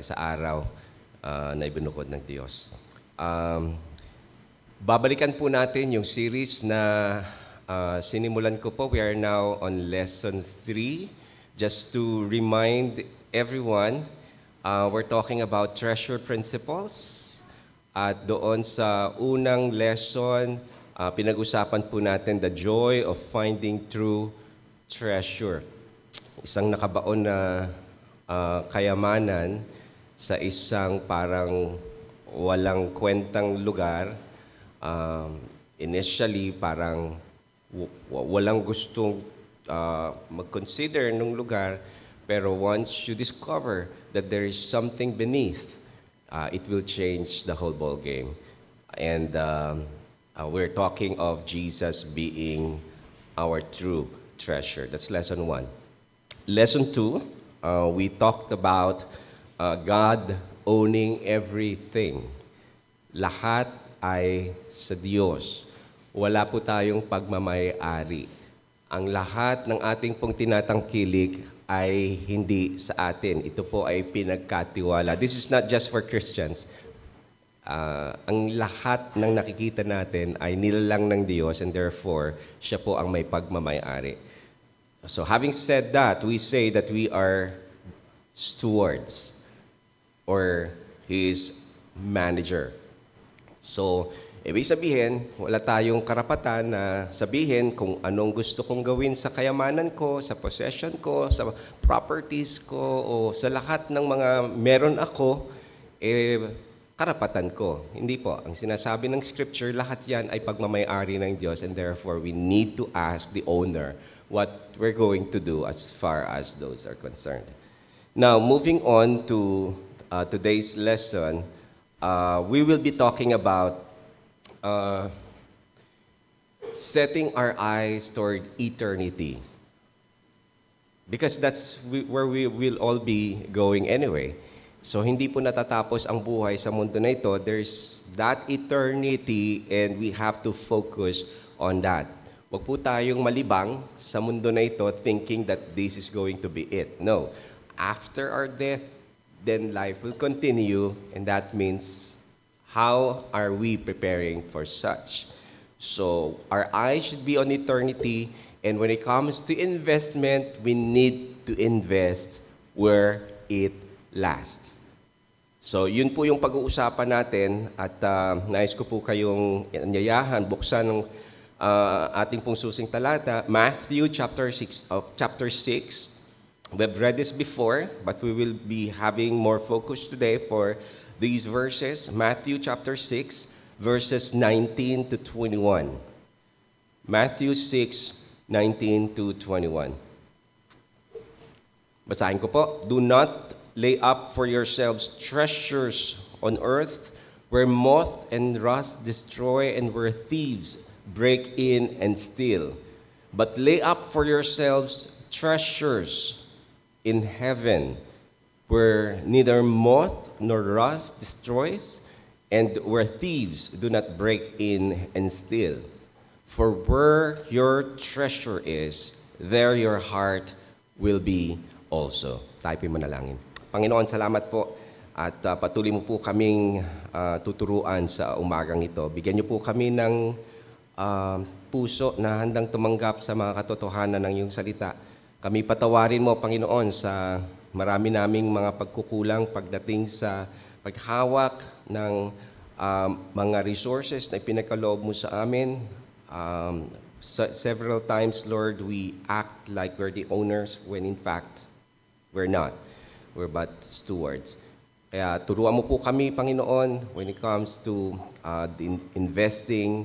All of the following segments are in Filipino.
sa araw na ibinukod ng Diyos. Babalikan po natin yung series na sinimulan ko po. We are now on lesson 3. Just to remind everyone, we're talking about treasure principles. At doon sa unang lesson, pinag-usapan po natin the joy of finding true treasure. Isang nakabaon na kayamanan sa isang parang walang kwentang lugar. Initially, parang walang gustong mag-consider ng lugar, pero once you discover that there is something beneath, it will change the whole ball game. And we're talking of Jesus being our true treasure. That's lesson 1. Lesson 2, we talked about God owning everything. Lahat ay sa Diyos. Wala po tayong pagmamay-ari. Ang lahat ng ating pong tinatangkilik ay hindi sa atin. Ito po ay pinagkatiwala. This is not just for Christians. Ang lahat ng nakikita natin ay nilalang ng Diyos and therefore, siya po ang may pagmamay-ari. So having said that, we say that we are stewards or His manager. So, ibig sabihin, wala tayong karapatan na sabihin kung anong gusto kong gawin sa kayamanan ko, sa possession ko, sa properties ko, o sa lahat ng mga meron ako, karapatan ko. Hindi po. Ang sinasabi ng Scripture, lahat yan ay pagmamay-ari ng Diyos and therefore we need to ask the owner what we're going to do as far as those are concerned. Now, moving on to today's lesson, we will be talking about setting our eyes toward eternity. Because that's where we will all be going anyway. So hindi po natatapos ang buhay sa mundo na ito. There's that eternity and we have to focus on that. Huwag po tayong malibang sa mundo na ito thinking that this is going to be it. No. After our death, then life will continue, and that means how are we preparing for such? So our eyes should be on eternity, and when it comes to investment, we need to invest where it lasts. So yun po yung pag-uusapan natin, at nais ko po kayong anyayahan, buksan ng ating pong susing talata, Matthew chapter 6. We've read this before, but we will be having more focus today for these verses. Matthew chapter 6, verses 19 to 21. Matthew 6, 19 to 21. Basahin ko po. Do not lay up for yourselves treasures on earth, where moth and rust destroy and where thieves break in and steal. But lay up for yourselves treasures in heaven, where neither moth nor rust destroys, and where thieves do not break in and steal. For where your treasure is, there your heart will be also. Tayo po'y manalangin. Panginoon, salamat po at patuloy mo po kaming tuturuan sa umagang ito. Bigyan niyo po kami ng puso na handang tumanggap sa mga katotohanan ng iyong salita. Kami patawarin mo, Panginoon, sa marami naming mga pagkukulang pagdating sa paghawak ng mga resources na ipinagkaloob mo sa amin. Several times, Lord, we act like we're the owners when in fact, we're not. We're but stewards. Kaya turuan mo po kami, Panginoon, when it comes to investing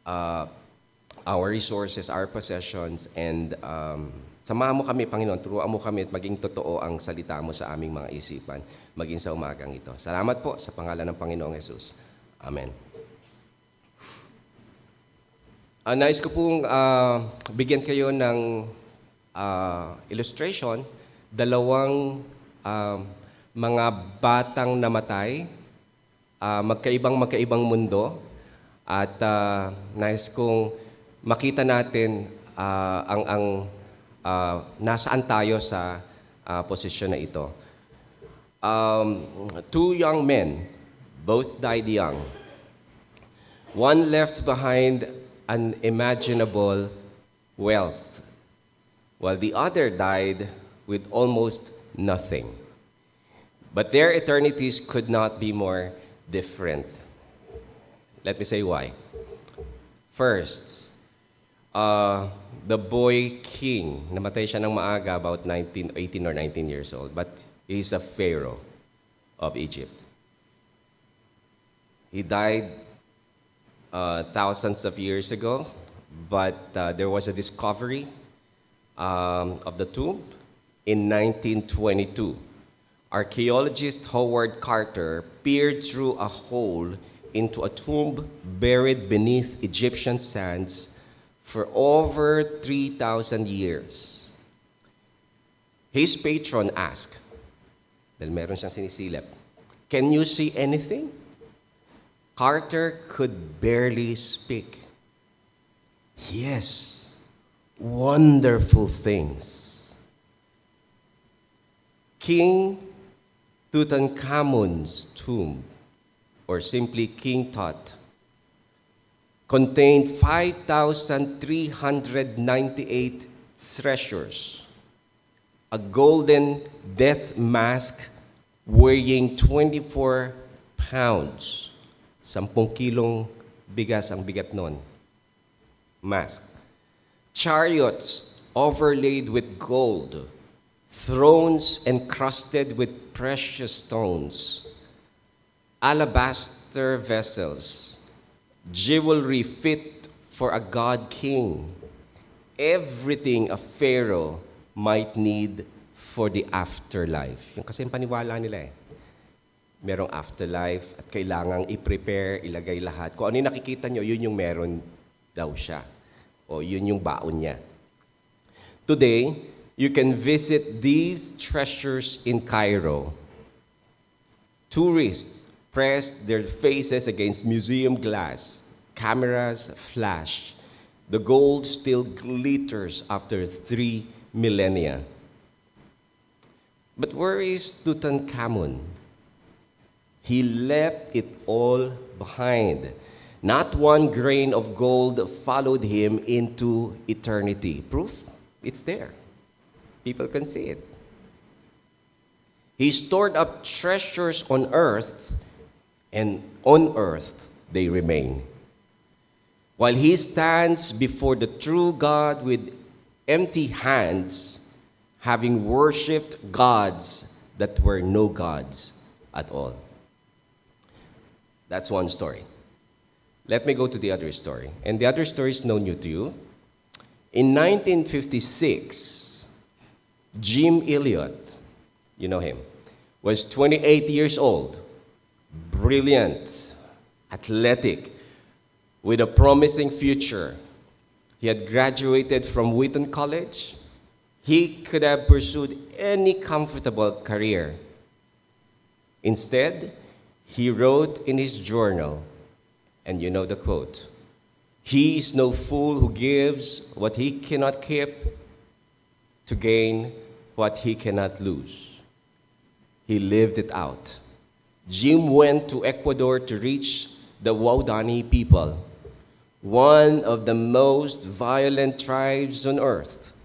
our resources, our possessions, and samahan mo kami, Panginoon, turuan mo kami at maging totoo ang salita mo sa aming mga isipan, maging sa umagang ito. Salamat po sa pangalan ng Panginoong Yesus. Amen. Nais ko pong bigyan kayo ng illustration, dalawang mga batang namatay, magkaibang mundo, at nais kong makita natin nasaan tayo sa posisyon na ito. Two young men, both died young. One left behind unimaginable wealth, while the other died with almost nothing. But their eternities could not be more different. Let me say why. First, the boy king, namatay siya ng maaga, about 18 or 19 years old, but he's a pharaoh of Egypt. He died thousands of years ago, but there was a discovery of the tomb in 1922. Archaeologist Howard Carter peered through a hole into a tomb buried beneath Egyptian sands for over 3,000 years. His patron asked, dahil meron siyang sinisilip, "Can you see anything?" Carter could barely speak. "Yes, wonderful things." King Tutankhamun's tomb, or simply King Tut, contained 5,398 treasures, a golden death mask weighing 24 pounds. 10 kilong bigas ang bigat nun. Mask. Chariots overlaid with gold, thrones encrusted with precious stones, alabaster vessels, jewelry fit for a god king, everything a pharaoh might need for the afterlife. Yung kasi yung paniwala nila eh. Merong afterlife at kailangang i-prepare, ilagay lahat. Kung ano yung nakikita nyo, yun yung meron daw siya. O yun yung baon niya. Today, you can visit these treasures in Cairo. Tourists press their faces against museum glass. Cameras flash. The gold still glitters after 3 millennia. But where is Tutankhamun? He left it all behind. Not one grain of gold followed him into eternity. Proof? It's there. People can see it. He stored up treasures on earth, and on earth they remain. While he stands before the true God with empty hands, having worshipped gods that were no gods at all. That's one story. Let me go to the other story. And the other story is no new to you. In 1956, Jim Elliot, you know him, was 28 years old, brilliant, athletic, with a promising future. He had graduated from Wheaton College. He could have pursued any comfortable career. Instead, he wrote in his journal, and you know the quote, "He is no fool who gives what he cannot keep to gain what he cannot lose." He lived it out. Jim went to Ecuador to reach the Waodani people, one of the most violent tribes on earth.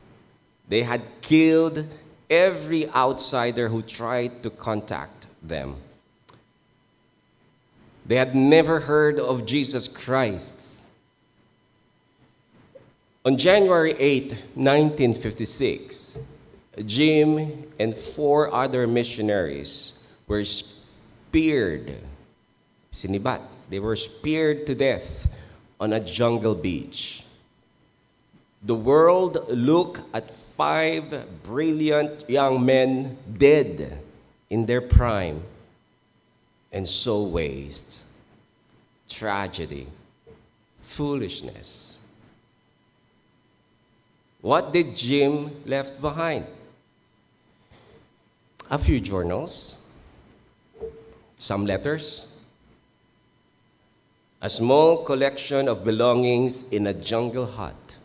They had killed every outsider who tried to contact them. They had never heard of Jesus Christ. On January 8, 1956, Jim and 4 other missionaries were speared, sinibat. They were speared to death on a jungle beach. The world looked at 5 brilliant young men dead in their prime, and so waste, tragedy, foolishness. What did Jim left behind? A few journals, some letters, a small collection of belongings in a jungle hut.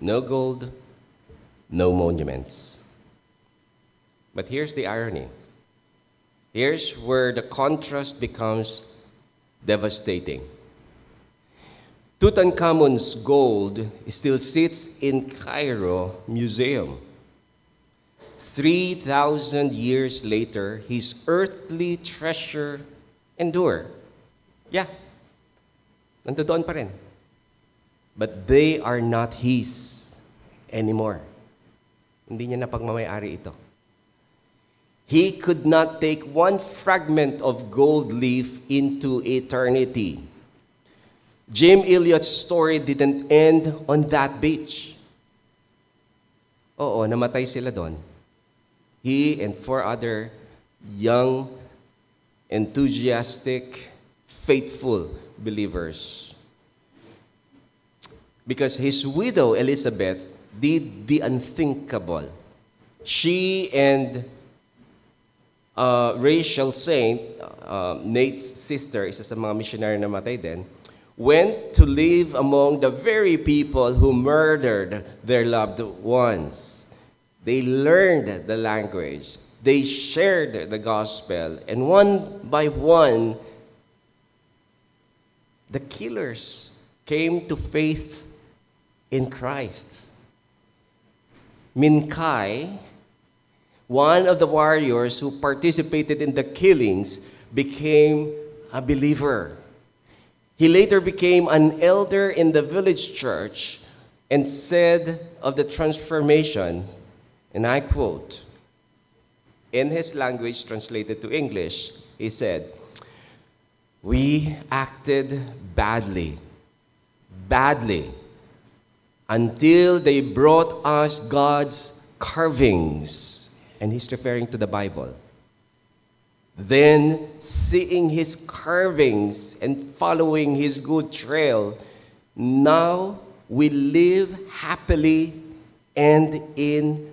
No gold, no monuments. But here's the irony. Here's where the contrast becomes devastating. Tutankhamun's gold still sits in Cairo Museum. 3,000 years later, his earthly treasure endure. Yeah, nandoon pa rin. But they are not his anymore. Hindi niya napagmamayari ito. He could not take one fragment of gold leaf into eternity. Jim Elliot's story didn't end on that beach. Oo, namatay sila doon. He and 4 other young, enthusiastic, faithful believers. Because his widow, Elizabeth, did the unthinkable. She and Rachel Saint, Nate's sister, isa sa mga missionary na namatay din, went to live among the very people who murdered their loved ones. They learned the language. They shared the gospel. And one by one, the killers came to faith in Christ. Minkai, one of the warriors who participated in the killings, became a believer. He later became an elder in the village church and said of the transformation, and I quote, in his language translated to English, he said, "We acted badly, until they brought us God's carvings." And he's referring to the Bible. Then, seeing his carvings and following his good trail, now we live happily and in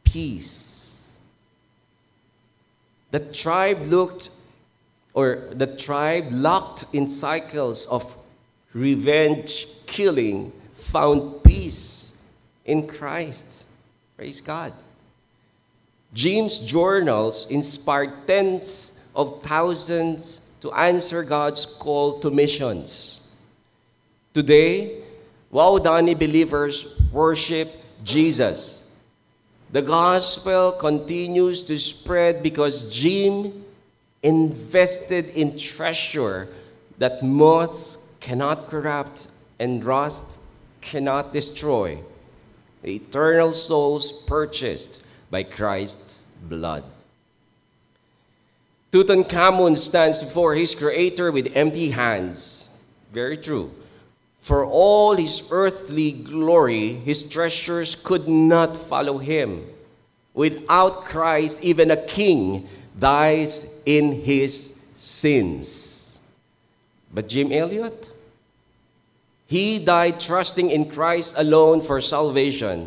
peace. The tribe locked in cycles of revenge killing found peace in Christ. Praise God. Jim's journals inspired tens of thousands to answer God's call to missions. Today, Waodani believers worship Jesus. The gospel continues to spread because Jim invested in treasure that moths cannot corrupt and rust cannot destroy. The eternal souls purchased by Christ's blood. Tutankhamun stands before his creator with empty hands. Very true. For all his earthly glory, his treasures could not follow him. Without Christ, even a king dies in his sins. But Jim Elliot, he died trusting in Christ alone for salvation,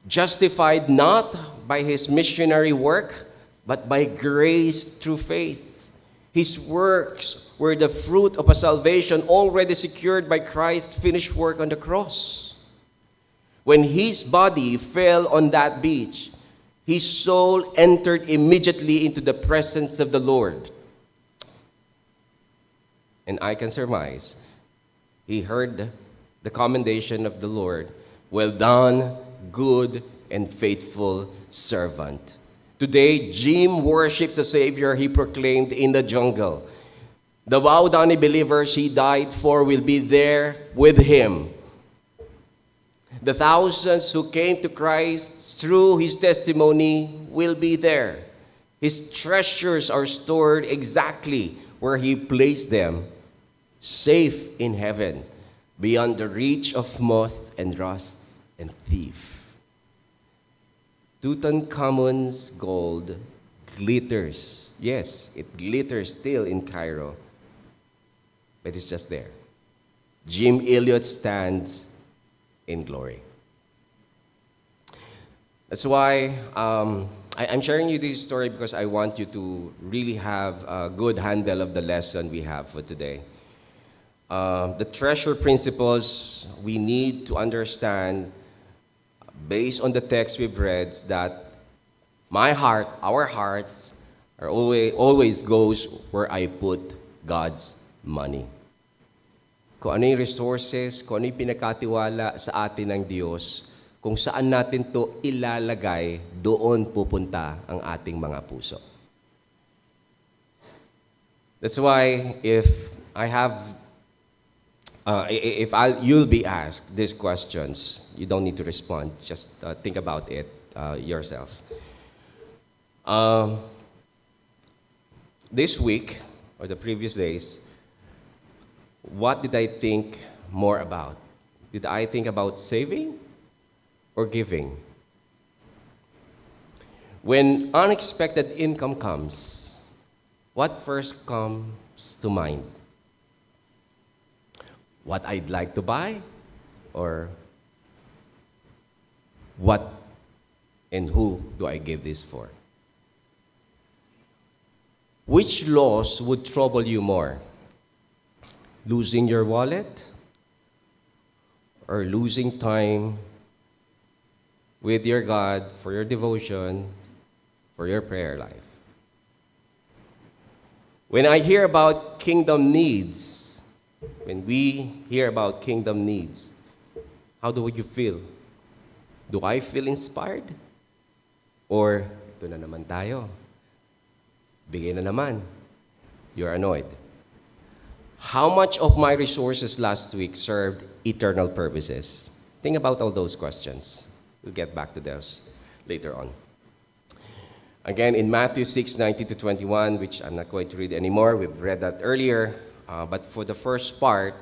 justified not by his missionary work, but by grace through faith. His works were the fruit of a salvation already secured by Christ's finished work on the cross. When his body fell on that beach, his soul entered immediately into the presence of the Lord. And I can surmise, he heard the commendation of the Lord, "Well done, good and faithful servant." Today, Jim worships the Savior he proclaimed in the jungle. The Waodani believers he died for will be there with him. The thousands who came to Christ through his testimony will be there. His treasures are stored exactly where he placed them, safe in heaven, beyond the reach of moth and rust and thief. Tutankhamun's gold glitters. Yes, it glitters still in Cairo, but it's just there. Jim Elliot stands in glory. That's why I'm sharing you this story, because I want you to really have a good handle of the lesson we have for today. The treasure principles we need to understand based on the text we've read, that my heart, our hearts, or always goes where I put God's money. Kung ano yung resources, kung ano yung pinakatiwala sa atin ng Diyos, kung saan natin to ilalagay, doon pupunta ang ating mga puso. That's why if you'll be asked these questions, you don't need to respond. Just think about it yourself. This week, or the previous days, what did I think more about? Did I think about saving or giving? When unexpected income comes, what first comes to mind? What I'd like to buy? Or what and who do I give this for? Which loss would trouble you more? Losing your wallet? Or losing time with your God for your devotion, for your prayer life? When I hear about kingdom needs, when we hear about kingdom needs, how do you feel? Do I feel inspired? Or, ito na naman tayo. Bigay na naman. You're annoyed. How much of my resources last week served eternal purposes? Think about all those questions. We'll get back to those later on. Again, in Matthew 6:19-21, which I'm not going to read anymore, we've read that earlier. But for the first part,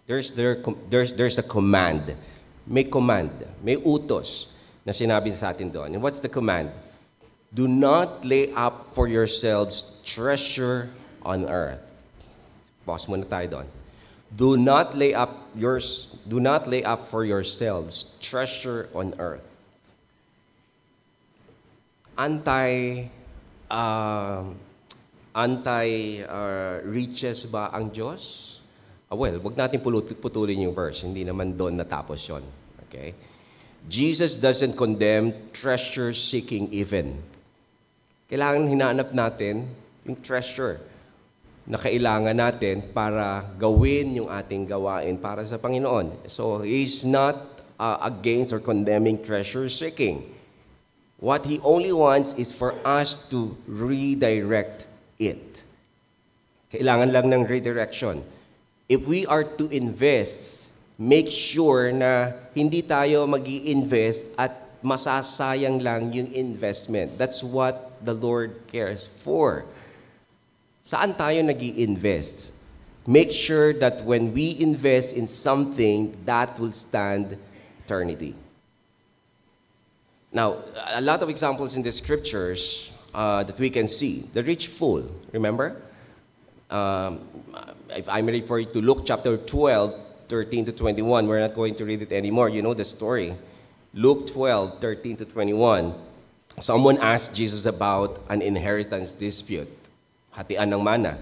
there's a command. May command, may utos na sinabi sa atin doon. And what's the command? Do not lay up for yourselves treasure on earth. Pause muna tayo doon. Do not lay up for yourselves treasure on earth. Anti-riches ba ang Diyos? Well, wag natin putulin yung verse. Hindi naman doon natapos yon. Okay? Jesus doesn't condemn treasure-seeking even. Kailangan hinahanap natin yung treasure na kailangan natin para gawin yung ating gawain para sa Panginoon. So, He's not against or condemning treasure-seeking. What He only wants is for us to redirect it. Kailangan lang ng redirection. If we are to invest, make sure na hindi tayo mag-i-invest at masasayang lang yung investment. That's what the Lord cares for. Saan tayo nag-i-invest? Make sure that when we invest in something, that will stand eternity. Now, a lot of examples in the scriptures that we can see. The rich fool, remember? If I may refer you to Luke chapter 12, 13-21, we're not going to read it anymore. You know the story. Luke 12, 13-21. Someone asked Jesus about an inheritance dispute. Hatian ng mana.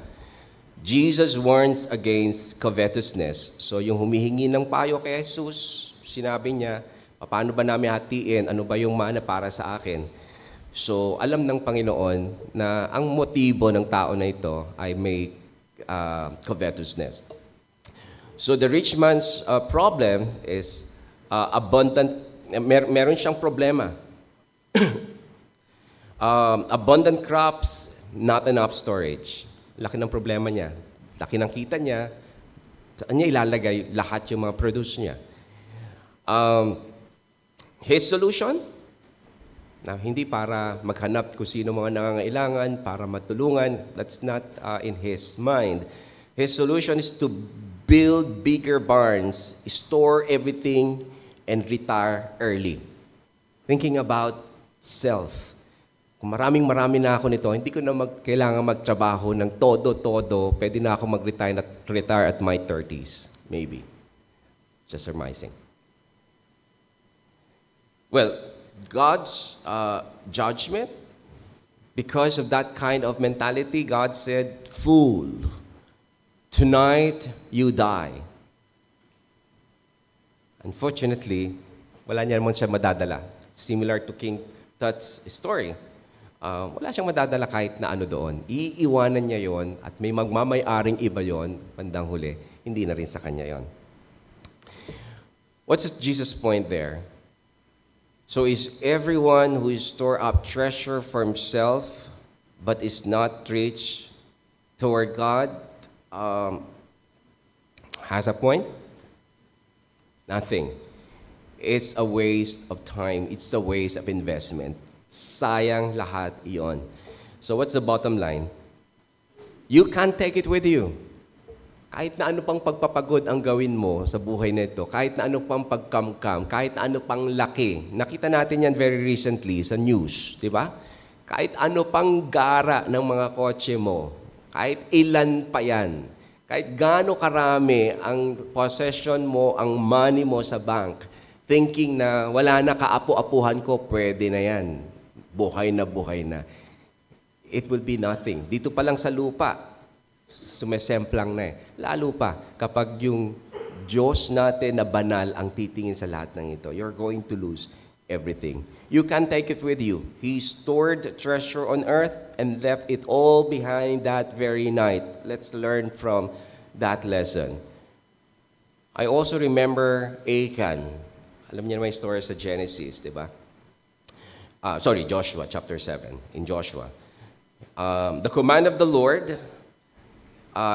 Jesus warns against covetousness. So yung humihingi ng payo kay Jesus, sinabi niya, paano ba namin hatiin? Ano ba yung mana para sa akin? So alam ng Panginoon na ang motibo ng tao na ito ay may covetousness. So the rich man's problem is abundant. Meron siyang problema. Abundant crops, not enough storage. Laki ng problema niya. Laki ng kita niya. Saan niya ilalagay lahat yung mga produce niya? His solution? Now, hindi para maghanap kung sino mga nangangailangan, para matulungan. That's not in his mind. His solution is to build bigger barns, store everything, and retire early. Thinking about self. Kung marami na ako nito, hindi ko na kailangan magtrabaho ng todo-todo. Pwede na ako retire at my 30s. Maybe. Just surmising. Well, God's judgment, because of that kind of mentality, God said, "Fool, tonight you die." Unfortunately, wala niya naman siya madadala. Similar to King Tut's story. wala siyang madadala kahit na ano doon. Iiwanan niya yon at may magmamay-aring iba yon, bandang huli, hindi na rin sa kanya yon. What's Jesus' point there? So is everyone who is store up treasure for himself but is not rich toward God has a point? Nothing. It's a waste of time. It's a waste of investment. Sayang lahat iyon. So what's the bottom line? You can't take it with you. Kahit na ano pang pagpapagod ang gawin mo sa buhay nito, kahit na ano pang pagkamkam, kahit na ano pang laki. Nakita natin yan very recently sa news, di ba? Kahit ano pang gara ng mga kotse mo, kahit ilan pa yan, kahit gaano karami ang possession mo, ang money mo sa bank, thinking na wala na kaapu-apuhan ko, pwede na yan. Buhay na. It will be nothing. Dito pa lang sa lupa, sumesemplang na eh. Lalo pa, kapag yung Diyos natin na banal ang titingin sa lahat ng ito, you're going to lose everything. You can't take it with you. He stored treasure on earth and left it all behind that very night. Let's learn from that lesson. I also remember Achan. Alam niyo naman yung story sa Genesis, di ba? Joshua, chapter 7, in Joshua. The command of the Lord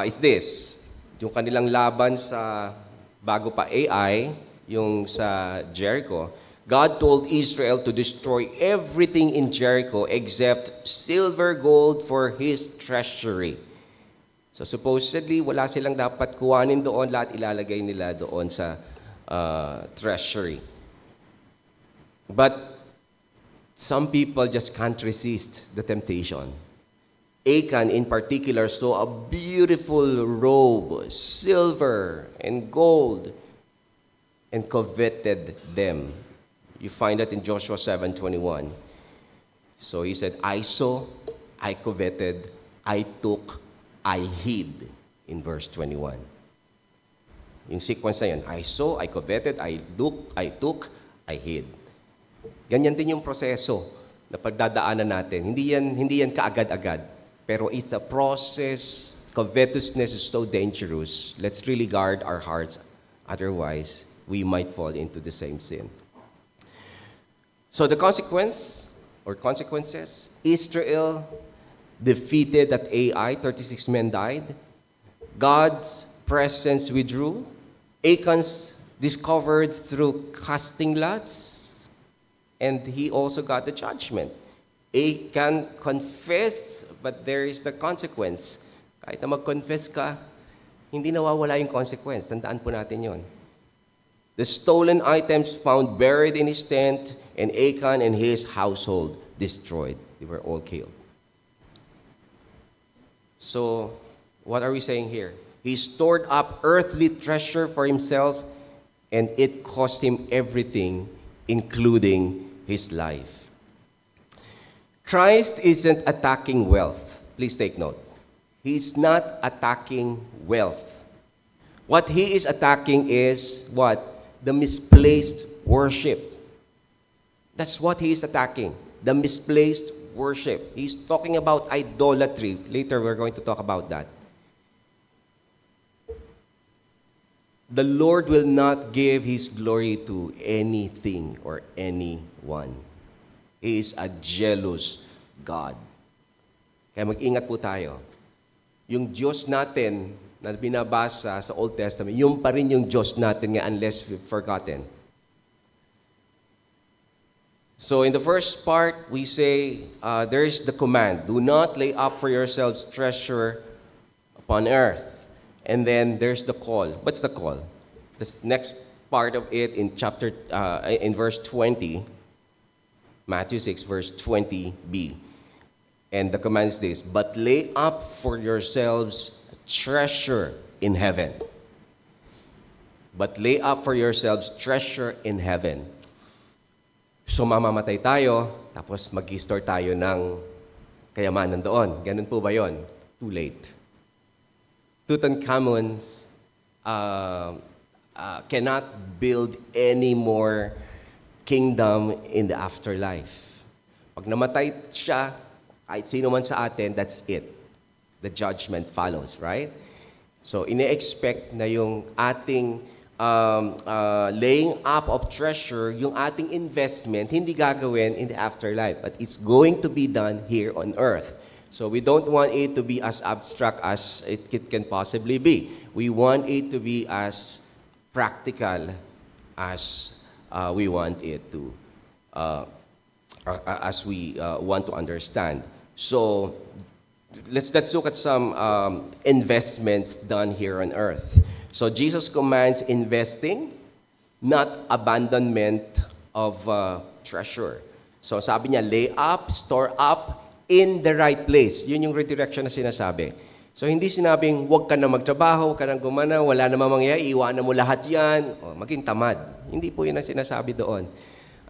is this. Yung kanilang laban sa, bago pa AI, yung sa Jericho, God told Israel to destroy everything in Jericho except silver, gold for his treasury. So supposedly, wala silang dapat kuhanin doon, lahat ilalagay nila doon sa treasury. But some people just can't resist the temptation. Achan in particular saw a beautiful robe, silver and gold, and coveted them. You find that in Joshua 7:21. So he said, I saw, I coveted, I took, I hid, in verse 21. Yung sequence na yun, I saw, I coveted, I took, I hid. Ganyan din yung proseso na pagdadaanan natin. Hindi yan kaagad-agad. Pero it's a process. Covetousness is so dangerous. Let's really guard our hearts. Otherwise, we might fall into the same sin. So the consequences, Israel defeated at Ai, 36 men died. God's presence withdrew. Achan's discovered through casting lots. And he also got the judgment. Achan confessed, but there is the consequence. Kahit na mag-confess ka, hindi nawawala yung consequence. Tandaan po natin yon. The stolen items found buried in his tent, and Achan and his household destroyed. They were all killed. So, what are we saying here? He stored up earthly treasure for himself, and it cost him everything, including his life. Christ isn't attacking wealth. Please take note. He's not attacking wealth. What he is attacking is what? The misplaced worship. That's what he is attacking. The misplaced worship. He's talking about idolatry. Later, we're going to talk about that. The Lord will not give His glory to anything or anyone. He is a jealous God. Kaya mag-ingat po tayo. Yung Diyos natin na binabasa sa Old Testament, yung pa rin yung Diyos natin nga unless we've forgotten. So in the first part, we say, there is the command, do not lay up for yourselves treasure upon earth. And then there's the call. What's the call? The next part of it in in verse 20, Matthew 6, verse 20b. And the command is this, but lay up for yourselves treasure in heaven. But lay up for yourselves treasure in heaven. So mamamatay tayo, tapos mag-store tayo ng kayamanan doon. Ganun po ba yon? Too late. Tutankhamun cannot build any more kingdom in the afterlife. Pag namatay siya, kahit sino man sa atin, that's it. The judgment follows, right? So, ine-expect na yung ating laying up of treasure, yung ating investment, hindi gagawin in the afterlife, but it's going to be done here on earth. So we don't want it to be as abstract as it can possibly be. We want it to be as practical as we want it to, as we want to understand. So let's look at some investments done here on earth. So Jesus commands investing, not abandonment of treasure. So sabi niya, lay up, store up in the right place. Yun yung redirection na sinasabi. So hindi sinabing, huwag ka na magtrabaho, huwag ka na gumana, wala namang mangyayari, iwanan mo lahat yan, o maging tamad. Hindi po yun ang sinasabi doon.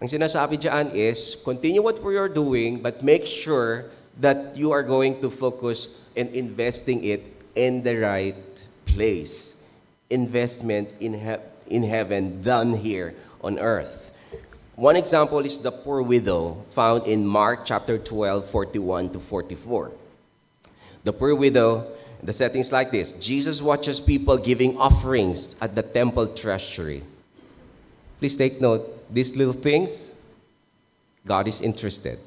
Ang sinasabi dyan is, continue what you're doing, but make sure that you are going to focus in investing it in the right place. Investment in heaven done here on earth. One example is the poor widow found in Mark chapter 12, 41 to 44. The poor widow, the setting's like this. Jesus watches people giving offerings at the temple treasury. Please take note, these little things, God is interested.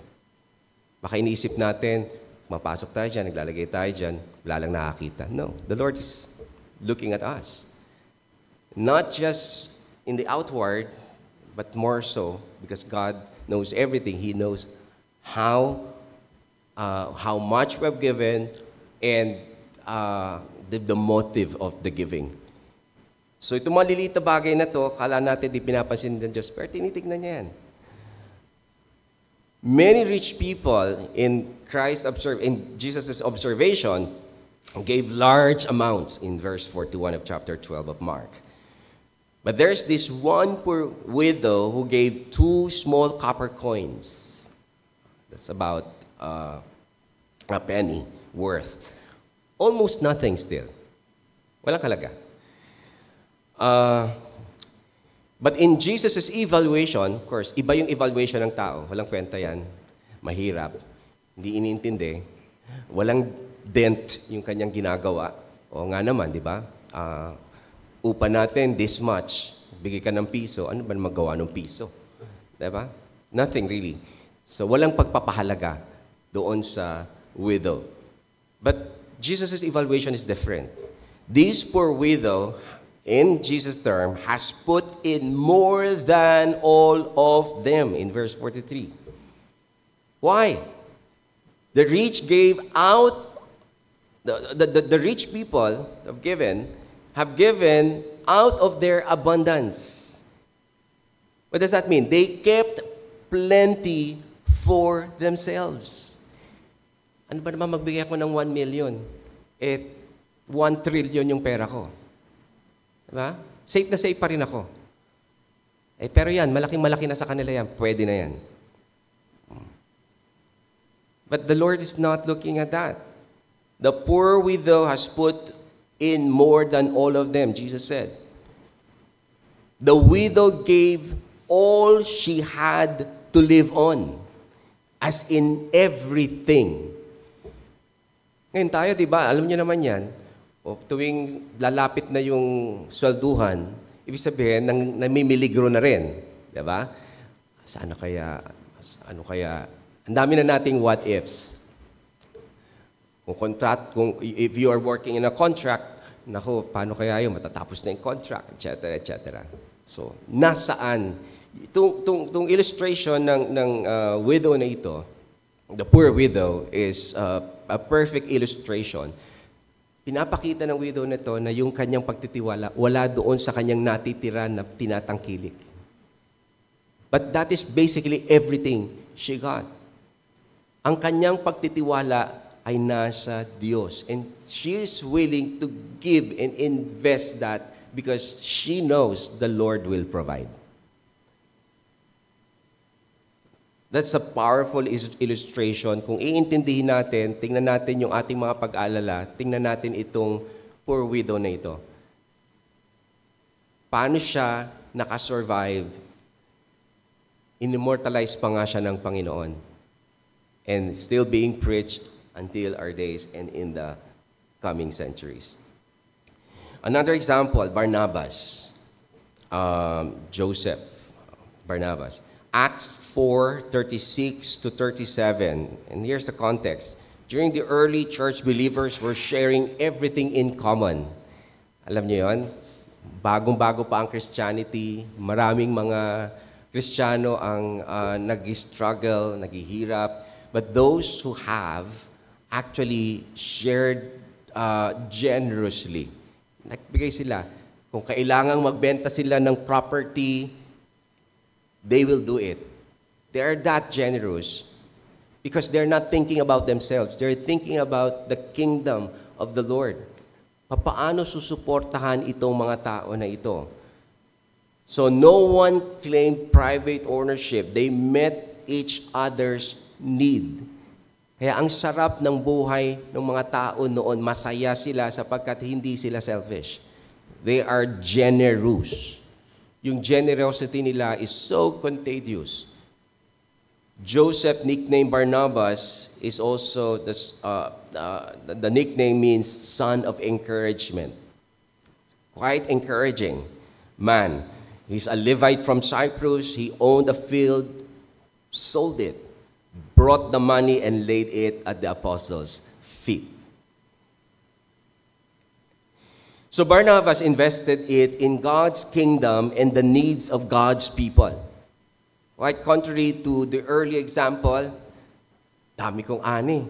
Baka iniisip natin, mapasok tayo dyan, naglalagay tayo dyan, wala lang nakakita. No, the Lord is looking at us. Not just in the outward, but more so because God knows everything. He knows how much we have given and the motive of the giving. So itong maliliit na bagay na to, kala natin di pinapansin ng Diyos, pero tinitignan niya yan. Many rich people in Jesus' observation gave large amounts in verse 41 of chapter 12 of Mark. But there's this one poor widow who gave 2 small copper coins. That's about a penny worth. Almost nothing still. Walang halaga. But in Jesus' evaluation, of course, iba yung evaluation ng tao. Walang kwenta yan. Mahirap. Hindi iniintindi. Walang dent yung kanyang ginagawa. O nga naman, di ba? Upa natin this much. Bigay ka ng piso. Ano ba magawa ng piso? Di ba? Nothing really. So walang pagpapahalaga doon sa widow. But Jesus' evaluation is different. This poor widow, in Jesus' term, has put in more than all of them in verse 43. Why? The rich gave out, the rich people have given out of their abundance. What does that mean? They kept plenty for themselves. Ano ba naman magbigay ako ng 1 million? 1 trillion yung pera ko. Diba? Safe na safe pa rin ako. Pero yan, malaking-malaki na sa kanila yan. Pwede na yan. But the Lord is not looking at that. The poor widow has put in more than all of them, Jesus said. The widow gave all she had to live on, as in everything. Ngayon tayo, di ba, alam niyo naman yan, tuwing lalapit na yung swelduhan, ibig sabihin, namimiligro na rin. Di ba? Ano kaya, ang dami na nating what ifs. Kung if you are working in a contract, naku, paano kaya yun? Matatapos na yung contract, etc., etc. So, nasaan? Itong illustration ng widow na ito, the poor widow, is a perfect illustration. Pinapakita ng widow na ito na yung kanyang pagtitiwala, wala doon sa kanyang natitira na tinatangkilik. But that is basically everything she got. Ang kanyang pagtitiwala ay nasa Diyos. And she is willing to give and invest that because she knows the Lord will provide. That's a powerful illustration. Kung iintindihin natin, tingnan natin yung ating mga pag-aalala, tingnan natin itong poor widow na ito. Paano siya nakasurvive? Inimmortalize pa nga siya ng Panginoon. and still being preached until our days and in the coming centuries. Another example, Barnabas, Joseph, Barnabas. Acts 4:36 to 37. And here's the context. During the early church, believers were sharing everything in common. Alam niyo yon? Bagong-bago pa ang Christianity, maraming mga Kristiyano ang nag-struggle, naghihirap. But those who have actually shared generously. Nagbigay sila. Kung kailangang magbenta sila ng property, they will do it. They are that generous because they're not thinking about themselves. They're thinking about the kingdom of the Lord. Paano susuportahan itong mga tao na ito? So no one claimed private ownership. They met each other's need. Kaya ang sarap ng buhay ng mga tao noon, masaya sila sapagkat hindi sila selfish. They are generous. Yung generosity nila is so contagious. Joseph, nicknamed Barnabas, is also the nickname means son of encouragement. Quite encouraging man. He's a Levite from Cyprus. He owned a field, sold it, brought the money, and laid it at the apostles' feet. So Barnabas invested it in God's kingdom and the needs of God's people. Quite contrary to the early example, dami kong ani.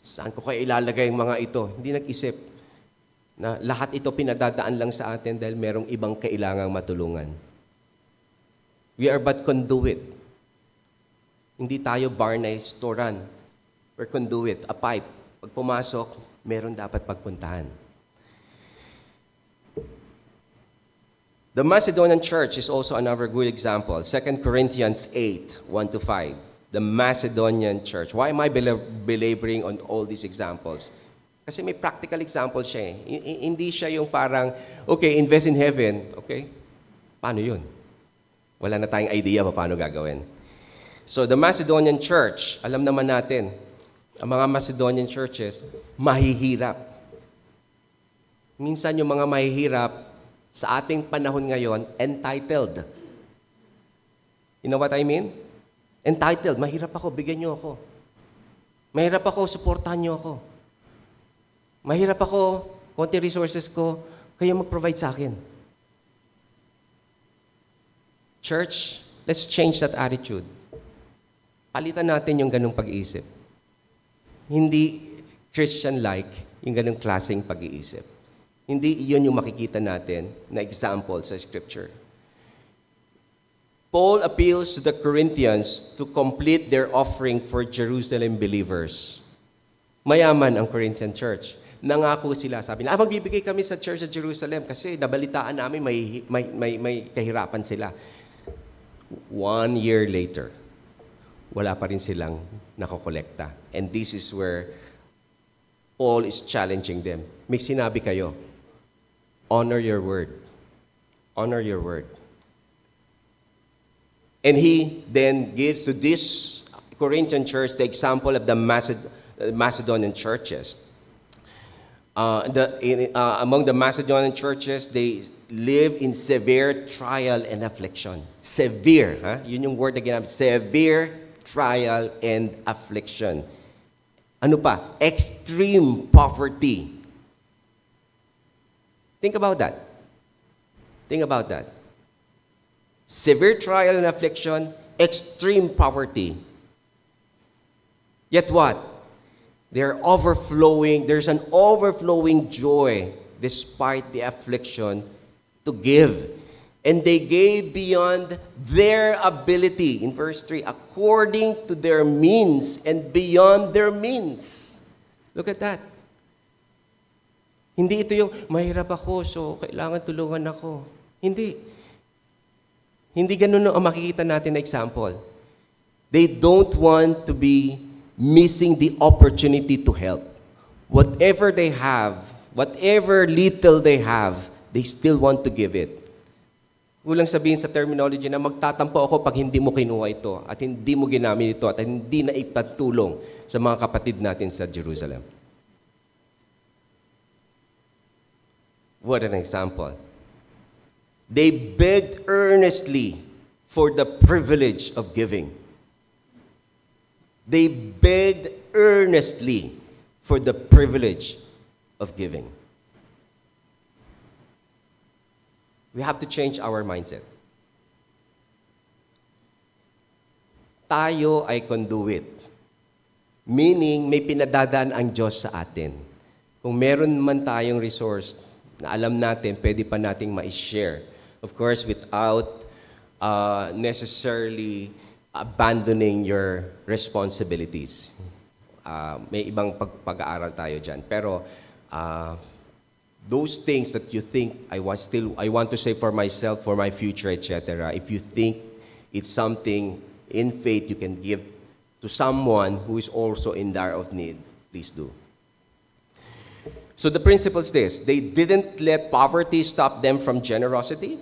Saan ko kaya ilalagay yung mga ito? Hindi nag-isip na lahat ito pinadadaan lang sa atin dahil merong ibang kailangang matulungan. We are but conduit. Hindi tayo Barnay storan. We're conduit, a pipe. Pag pumasok, meron dapat pagpuntahan. The Macedonian church is also another good example. 2 Corinthians 8, 1-5. The Macedonian church. Why am I belaboring on all these examples? Kasi may practical example siya eh. Hindi siya yung parang, okay, invest in heaven. Okay? Paano yun? Wala na tayong idea pa paano gagawin. So the Macedonian church, alam naman natin, ang mga Macedonian churches, mahihirap. Minsan yung mga mahihirap, sa ating panahon ngayon, entitled. You know what I mean? Entitled. Mahirap ako, bigyan niyo ako. Mahirap ako, supportahan niyo ako. Mahirap ako, konti resources ko, kayo mag-provide sa akin. Church, let's change that attitude. Palitan natin yung ganung pag-iisip. Hindi Christian-like yung ganung klaseng pag-iisip. Hindi iyon yung makikita natin na example sa Scripture. Paul appeals to the Corinthians to complete their offering for Jerusalem believers. Mayaman ang Corinthian church. Nangako sila, sabi nila, magbibigay kami sa church at Jerusalem kasi nabalitaan namin may kahirapan sila. 1 year later, wala pa rin silang nakokolekta. And this is where Paul is challenging them. May sinabi kayo, honor your word. Honor your word. And he then gives to this Corinthian church the example of the Macedonian churches. Among the Macedonian churches, they live in severe trial and affliction. Severe, yun yung word na ginamit. Severe trial and affliction. Ano pa? Extreme poverty. Think about that. Think about that. Severe trial and affliction, extreme poverty. Yet what? They're overflowing. There's an overflowing joy despite the affliction to give. And they gave beyond their ability. In verse 3, according to their means and beyond their means. Look at that. Hindi ito yung, mahirap ako, so kailangan tulungan ako. Hindi. Hindi ganun ang makikita natin na example. They don't want to be missing the opportunity to help. Whatever they have, whatever little they have, they still want to give it. Kulang sabihin sa terminology na magtatampo ako pag hindi mo kinuha ito at hindi mo ginamit ito at hindi na ipatulong sa mga kapatid natin sa Jerusalem. What an example. They begged earnestly for the privilege of giving. They begged earnestly for the privilege of giving. We have to change our mindset. Tayo ay conduit. Meaning, may pinadadaan ang Diyos sa atin. Kung meron man tayong resource na alam natin, pwede pa nating ma-share. Of course, without necessarily abandoning your responsibilities. May ibang pag-aaral tayo dyan. Pero, those things that you think I want to save for myself, for my future, etc. If you think it's something in faith you can give to someone who is also in dire of need, please do. So the principle is this: they didn't let poverty stop them from generosity.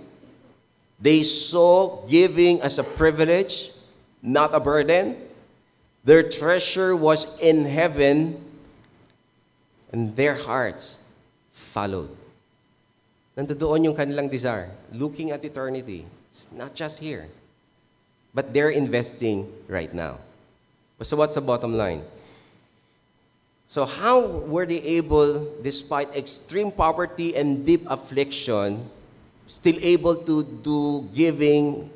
They saw giving as a privilege, not a burden. Their treasure was in heaven, and their hearts followed. Nandoon yung kanilang desire, looking at eternity. It's not just here, but they're investing right now. So what's the bottom line? So how were they able, despite extreme poverty and deep affliction, still able to do giving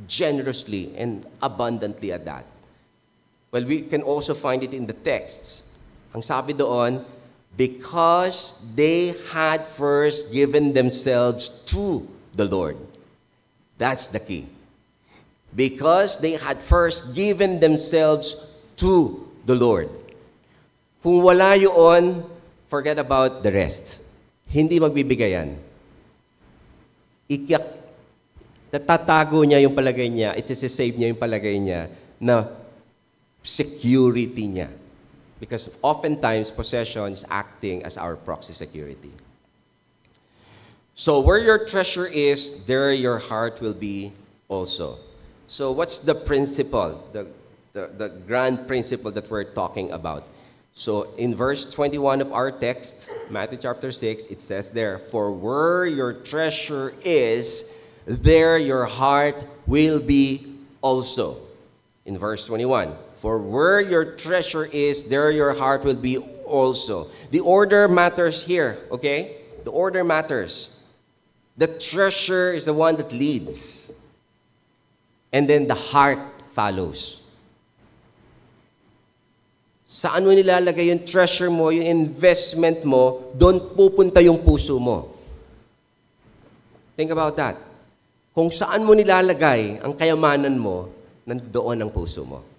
generously and abundantly at that? Well, we can also find it in the texts. Ang sabi doon, because they had first given themselves to the Lord. That's the key. Because they had first given themselves to the Lord. Kung wala yun, forget about the rest. Hindi magbibigay yan. Natatago niya yung palagay niya, iti-save niya yung palagay niya na security niya. Because oftentimes, possession is acting as our proxy security. So where your treasure is, there your heart will be also. So what's the principle, the grand principle that we're talking about? So in verse 21 of our text, Matthew chapter 6, it says there, for where your treasure is, there your heart will be also. In verse 21. For where your treasure is, there your heart will be also. The order matters here, okay? The order matters. The treasure is the one that leads. And then the heart follows. Saan mo nilalagay yung treasure mo, yung investment mo, doon pupunta yung puso mo. Think about that. Kung saan mo nilalagay ang kayamanan mo, nandoon ang puso mo.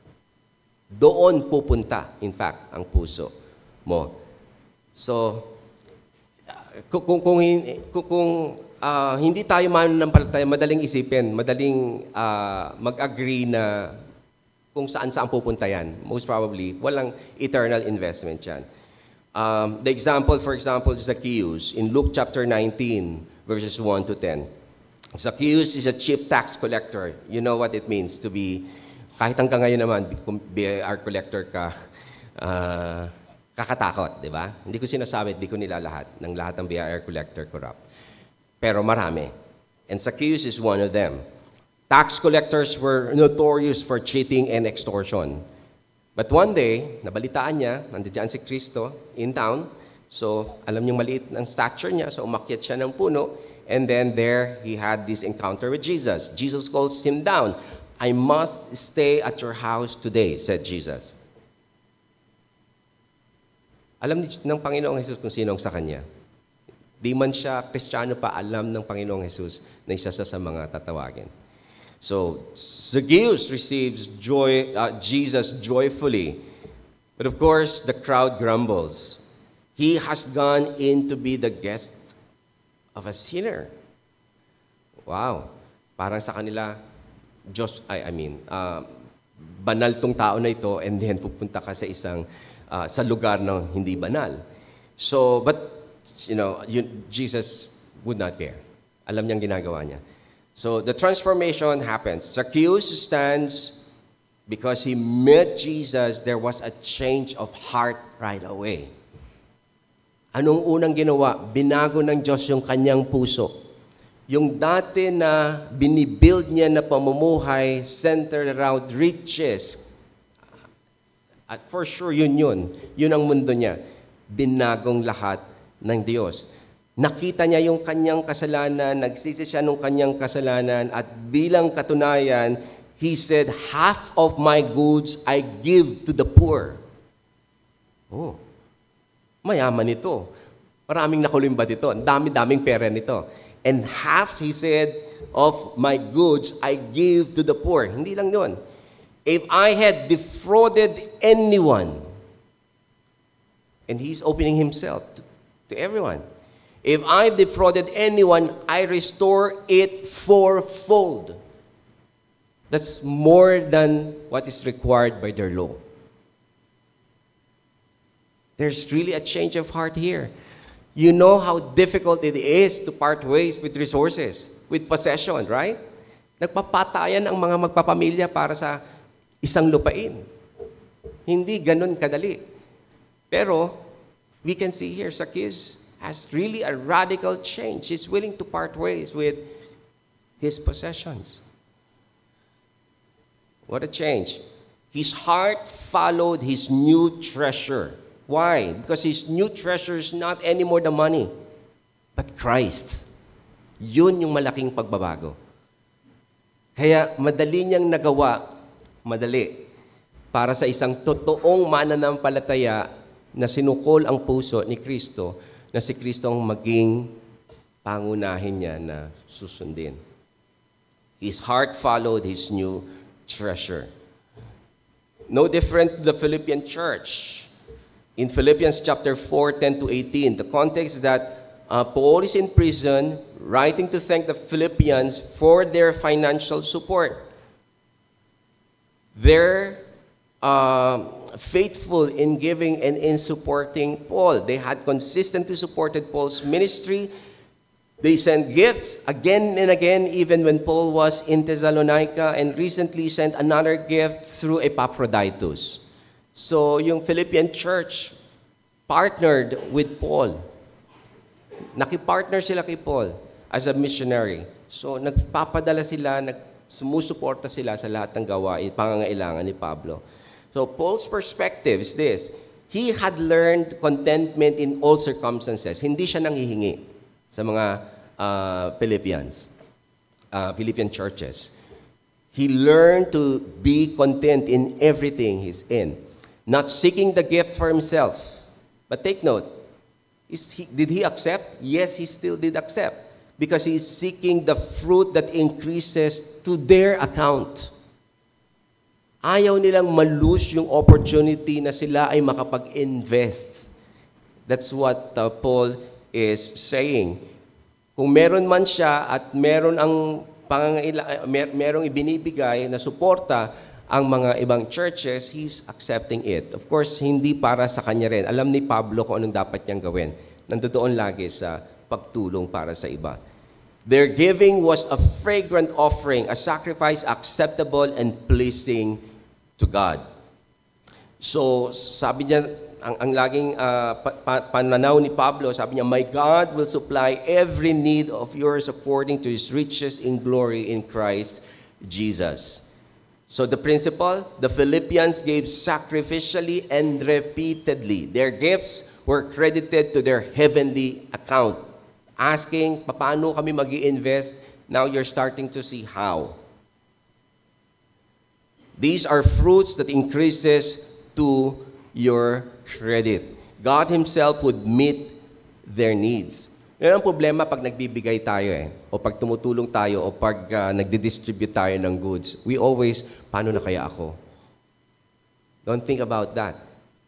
Doon pupunta, in fact, ang puso mo. So, kung hindi tayo mananampalataya, madaling isipin, madaling mag-agree na kung saan-saan pupunta yan. Most probably, walang eternal investment yan. The example, for example, Zacchaeus, in Luke chapter 19, verses 1 to 10. Zacchaeus is a chief tax collector. You know what it means to be, kahit hanggang ngayon naman, kung BIR collector ka, kakatakot, di ba? Hindi ko sinasabi, hindi ko nilalahat ng lahat ng BIR collector corrupt. Pero marami. And Zacchaeus is one of them. Tax collectors were notorious for cheating and extortion. But one day, nabalitaan niya, nandiyan si Kristo in town. So, alam niyo maliit ang stature niya, so umakyat siya ng puno. And then there, he had this encounter with Jesus. Jesus calls him down. I must stay at your house today, said Jesus. Alam ng Panginoong Jesus kung sinong sa kanya. Di man siya Kristiyano pa, alam ng Panginoong Jesus na isa sa mga tatawagin. So, Zacchaeus receives Jesus joyfully. But of course, the crowd grumbles. He has gone in to be the guest of a sinner. Wow. Parang sa kanila, banal tong tao na ito, and then pupunta ka sa isang, sa lugar na hindi banal. So, but, Jesus would not care. Alam niyang ginagawa niya. So the transformation happens. Zacchaeus stands because he met Jesus. There was a change of heart right away. Anong unang ginawa? Binago ng Diyos yung kanyang puso. Yung dati na binibuild niya na pamumuhay centered around riches. At for sure, yun. Yun ang mundo niya. Binagong lahat ng Diyos. Nakita niya yung kanyang kasalanan, nagsisi siya ng kanyang kasalanan, at bilang katunayan, he said, half of my goods I give to the poor. Oh, mayaman ito. Maraming nakulimbat ito. Ang dami-daming pera nito. And half, he said, of my goods I give to the poor. Hindi lang yun. If I had defrauded anyone, and he's opening himself to everyone. If I defrauded anyone, I restore it fourfold. That's more than what is required by their law. There's really a change of heart here. You know how difficult it is to part ways with resources, with possession, right? Nagpapatayan ang mga magpapamilya para sa isang lupain. Hindi ganun kadali. Pero, we can see here, Zacchaeus has really a radical change. He's willing to part ways with his possessions. What a change. His heart followed his new treasure. Why? Because his new treasure is not anymore the money, but Christ. Yun yung malaking pagbabago. Kaya madali niyang nagawa, para sa isang totoong mananampalataya na sinukol ang puso ni Kristo, na si Kristo ang maging pangunahin niya na susundin. His heart followed his new treasure. No different to the Philippian church. In Philippians chapter 4, 10 to 18, the context is that Paul is in prison, writing to thank the Philippians for their financial support. They're faithful in giving and in supporting Paul. They had consistently supported Paul's ministry. They sent gifts again and again, even when Paul was in Thessalonica, and recently sent another gift through Epaphroditus. So, yung Philippian church partnered with Paul. Nakipartner sila kay Paul as a missionary. So, nagpapadala sila, sumusuporta sila sa lahat ng gawain, pangangailangan ni Pablo. So, Paul's perspective is this. He had learned contentment in all circumstances. Hindi siya nanghihingi sa mga Philippian churches. He learned to be content in everything he's in. Not seeking the gift for himself. But take note, did he accept? Yes, he still did accept. Because he is seeking the fruit that increases to their account. Ayaw nilang malose yung opportunity na sila ay makapag-invest. That's what Paul is saying. Kung meron man siya at meron merong ibinibigay na suporta ang mga ibang churches, he's accepting it. Of course, hindi para sa kanya rin. Alam ni Pablo kung anong dapat niyang gawin. Nandoon lagi sa pagtulong para sa iba. Their giving was a fragrant offering, a sacrifice acceptable and pleasing to God. So, sabi niya, ang laging pananaw ni Pablo, sabi niya, "My God will supply every need of yours according to His riches in glory in Christ Jesus." So the principle, the Philippians gave sacrificially and repeatedly. Their gifts were credited to their heavenly account. Asking, paano kami mag-i-invest? Now you're starting to see how. These are fruits that increases to your credit. God Himself would meet their needs. Yan ang problema pag nagbibigay tayo o pag tumutulong tayo, o pag nagdi-distribute tayo ng goods. We always, paano na kaya ako? Don't think about that.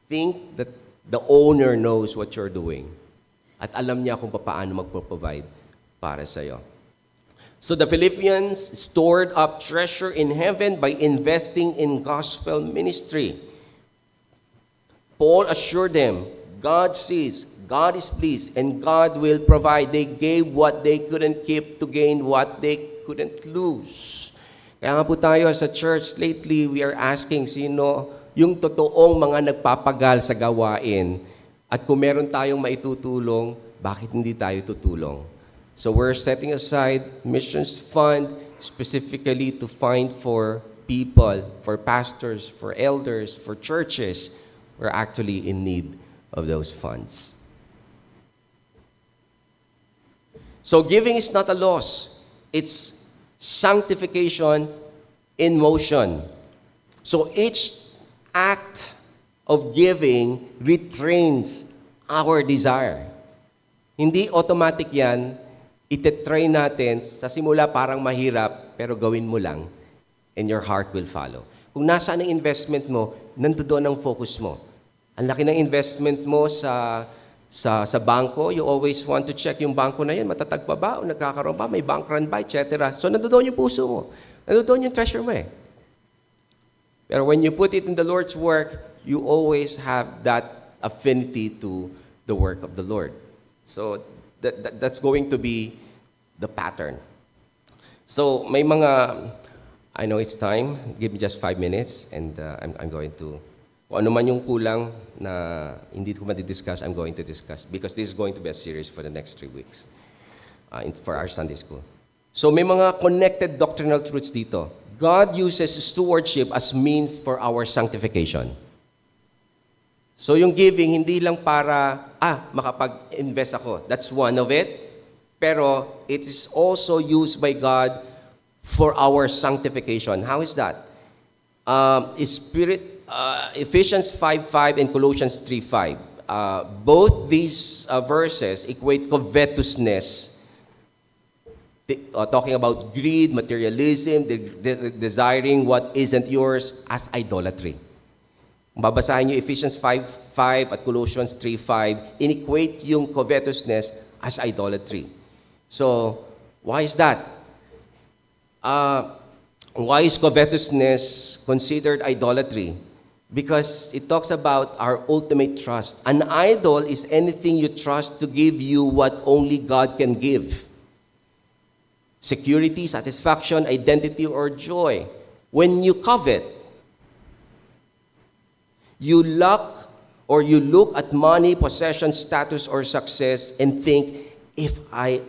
Think that the owner knows what you're doing. At alam niya kung paano magpo-provide para sa'yo. So the Philippians stored up treasure in heaven by investing in gospel ministry. Paul assured them, God sees, God is pleased, and God will provide. They gave what they couldn't keep to gain what they couldn't lose. Kaya nga po tayo as a church, lately, we are asking sino yung totoong mga nagpapagal sa gawain. At kung meron tayong maitutulong, bakit hindi tayo tutulong? So we're setting aside missions fund specifically to find for people, for pastors, for elders, for churches who are actually in need of those funds. So giving is not a loss. It's sanctification in motion. So each act of giving retrains our desire. Hindi automatic yan. Itetrain natin. Sa simula parang mahirap, pero gawin mo lang and your heart will follow. Kung nasaan ang investment mo, nandoon ang focus mo. Ang laki ng investment mo sa bangko, you always want to check yung bangko na yan, matatag pa ba o nagkakaroon ba, may bank run ba, etc. So nandoon yung puso mo. Nandoon yung treasure mo eh. Pero when you put it in the Lord's work, you always have that affinity to the work of the Lord. So that's going to be the pattern. So may mga, I know it's time, give me just 5 minutes and I'm going to, kung ano man yung kulang na hindi ko madidiscuss, I'm going to discuss because this is going to be a series for the next 3 weeks for our Sunday school. So may mga connected doctrinal truths dito. God uses stewardship as means for our sanctification. So yung giving, hindi lang para, makapag-invest ako. That's one of it. Pero it is also used by God for our sanctification. How is that? Ephesians 5:5 and Colossians 3:5. Both these verses equate covetousness, talking about greed, materialism, desiring what isn't yours, as idolatry. Babasahin niyo Ephesians 5:5 at Colossians 3:5, inequate yung covetousness as idolatry. So, why is that? Why is covetousness considered idolatry? Because it talks about our ultimate trust. An idol is anything you trust to give you what only God can give. Security, satisfaction, identity, or joy. When you covet, you look at money, possession, status, or success and think, if I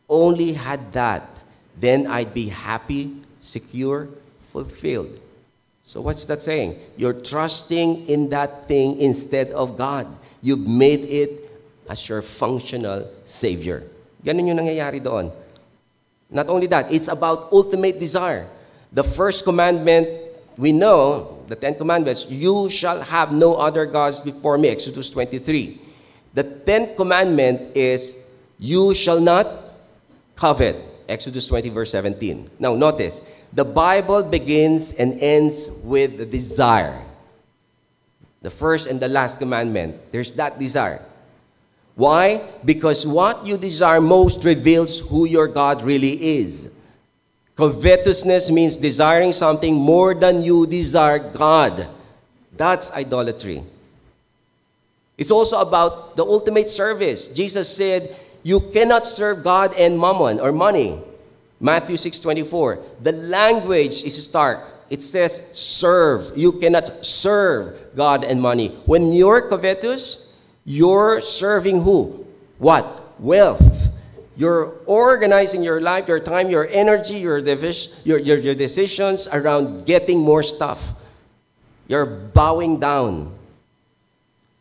only had that, then I'd be happy, secure, fulfilled. So what's that saying? You're trusting in that thing instead of God. You've made it as your functional Savior. Ganun yung nangyayari doon. Not only that, it's about ultimate desire. The first commandment, we know, the 10 Commandments, you shall have no other gods before me, Exodus 23. The 10th commandment is, you shall not covet, Exodus 20, verse 17. Now, notice, the Bible begins and ends with the desire. The first and the last commandment, there's that desire. Why? Because what you desire most reveals who your God really is. Covetousness means desiring something more than you desire God. That's idolatry. It's also about the ultimate service. Jesus said, you cannot serve God and mammon or money. Matthew 6:24. The language is stark. It says, serve. You cannot serve God and money. When you're covetous, you're serving who? What? Wealth. You're organizing your life, your time, your energy, your decisions around getting more stuff. You're bowing down.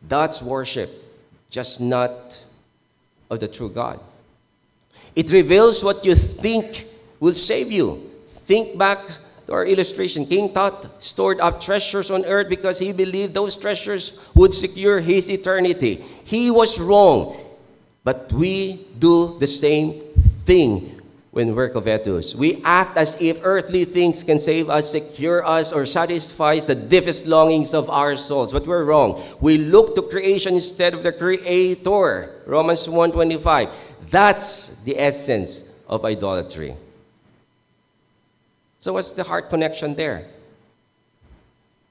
That's worship, just not of the true God. It reveals what you think will save you. Think back to our illustration. King Tut stored up treasures on earth because he believed those treasures would secure his eternity. He was wrong. But we do the same thing when we're covetous. We act as if earthly things can save us, secure us, or satisfy the deepest longings of our souls. But we're wrong. We look to creation instead of the Creator. Romans 1:25. That's the essence of idolatry. So what's the heart connection there?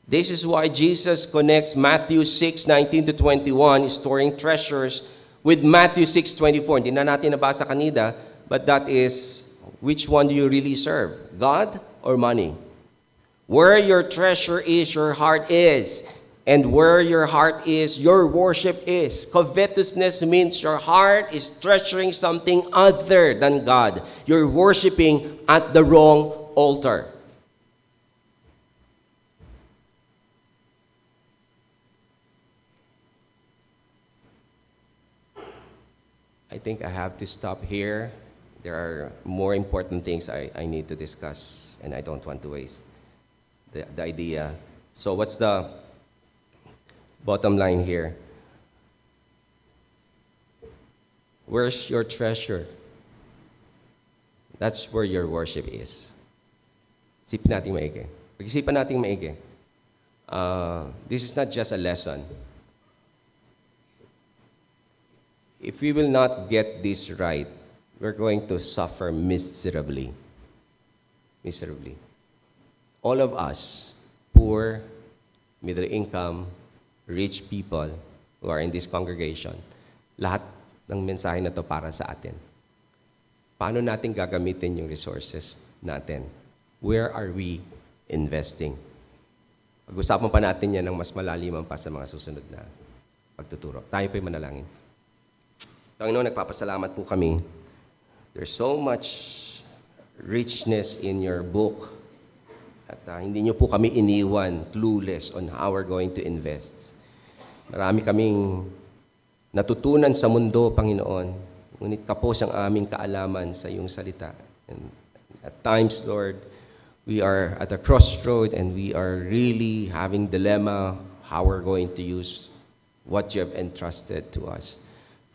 This is why Jesus connects Matthew 6:19-21, storing treasures, with Matthew 6:24. Hindi na natin nabasa kanina, but that is which one do you really serve? God or money? Where your treasure is, your heart is. And where your heart is, your worship is. Covetousness means your heart is treasuring something other than God. You're worshiping at the wrong altar. I think I have to stop here. There are more important things I need to discuss, and I don't want to waste the idea. So what's the bottom line here? Where's your treasure? That's where your worship is. Isipin natin maigi. Pag-isipan natin maigi. This is not just a lesson. If we will not get this right, we're going to suffer miserably. Miserably. All of us, poor, middle income, rich people who are in this congregation, lahat ng mensahe na to para sa atin. Paano natin gagamitin yung resources natin? Where are we investing? Pag-usapan pa natin yan ng mas malaliman pa sa mga susunod na pagtuturo. Tayo po'y manalangin. Panginoon, nagpapasalamat po kami. There's so much richness in your book. At hindi nyo po kami iniwan, clueless on how we're going to invest. Marami kaming natutunan sa mundo, Panginoon. Ngunit kapos ang aming kaalaman sa iyong salita. And at times, Lord, we are at a crossroad and we are really having dilemma how we're going to use what you have entrusted to us.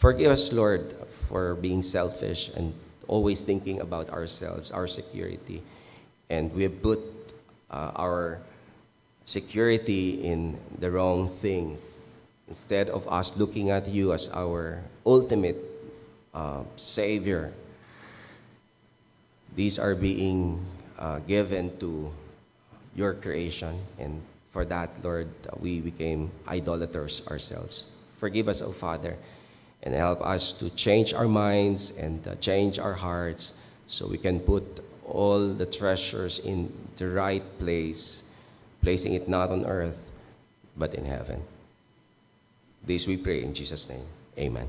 Forgive us, Lord, for being selfish and always thinking about ourselves, our security. And we have put our security in the wrong things. Instead of us looking at you as our ultimate Savior, these are being given to your creation. And for that, Lord, we became idolaters ourselves. Forgive us, O Father, and help us to change our minds and change our hearts so we can put all the treasures in the right place, placing it not on earth, but in heaven. This we pray in Jesus' name. Amen.